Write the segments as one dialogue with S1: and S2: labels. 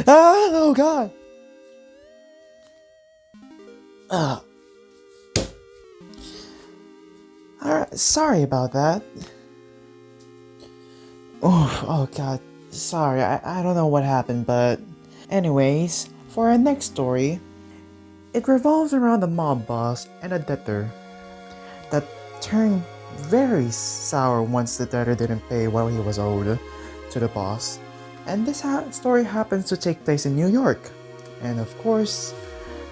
S1: Ah, oh god! Uh, Alright, sorry about that. Oh god. Sorry, I don't know what happened, but... Anyways, for our next story, it revolves around a mob boss and a debtor that turned very sour once the debtor didn't pay what he was owed to the boss. And this story happens to take place in New York. And of course,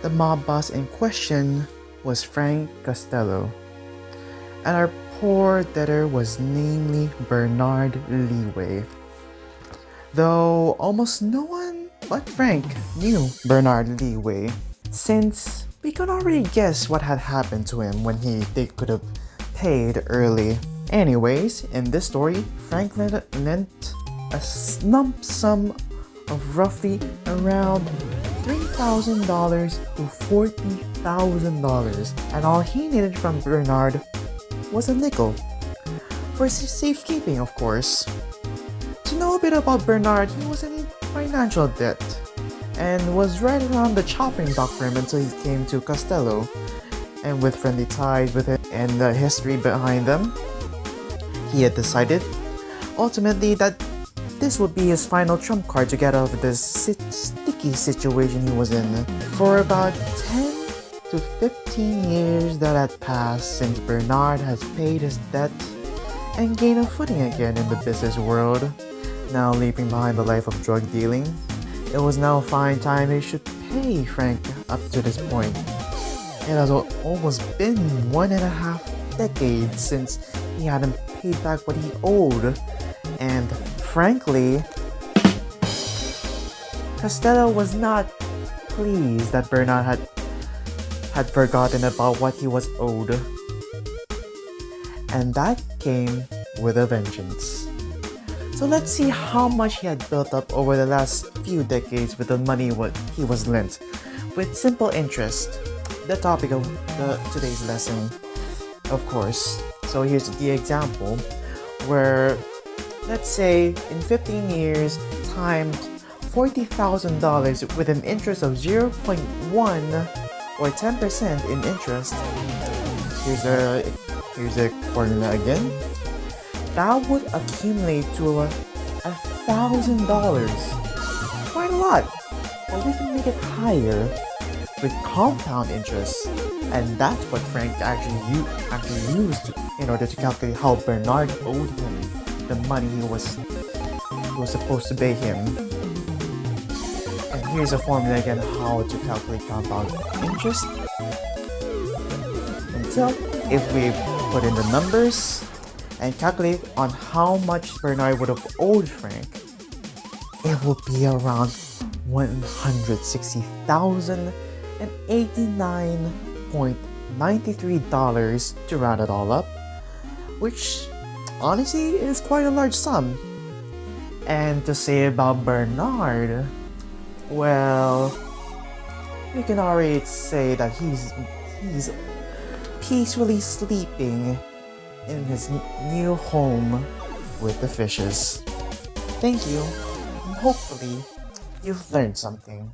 S1: the mob boss in question was Frank Costello. And our poor debtor was namely Bernard Leeway. Though almost no one but Frank knew Bernard Leeway, since we could already guess what had happened to him when they could have paid early. Anyways, in this story, Frank lent a lump sum of roughly around $3,000 to $40,000, and all he needed from Bernard was a nickel. For safekeeping, of course. To know a bit about Bernard, he was in financial debt and was right around the chopping block for him until he came to Costello. And with friendly ties with him and the history behind them, he had decided ultimately that this would be his final trump card to get out of this sticky situation he was in. For about 10 to 15 years that had passed since Bernard has paid his debt and gained a footing again in the business world, now leaving behind the life of drug dealing, it was now fine time he should pay Frank up to this point. It has almost been 1.5 decades since he hadn't paid back what he owed, and frankly, Costello was not pleased that Bernard had forgotten about what he was owed. And that came with a vengeance. So let's see how much he had built up over the last few decades with the money what he was lent, with simple interest. The topic of today's lesson, of course. So here's the example, where let's say in 15 years times $40,000 with an interest of 0.1 or 10% in interest. Here's a formula again. That would accumulate to $1,000. Quite a lot, but we can make it higher with compound interest, and that's what Frank actually used in order to calculate how Bernard owed him the money he was supposed to pay him. And here's a formula again how to calculate compound interest. Until if we put in the numbers and calculate on how much Bernard would have owed Frank, it will be around $160,089.93 to round it all up, which honestly is quite a large sum. And to say about Bernard, well, we can already say that he's peacefully sleeping in his new home with the fishes. Thank you, and hopefully you've learned something.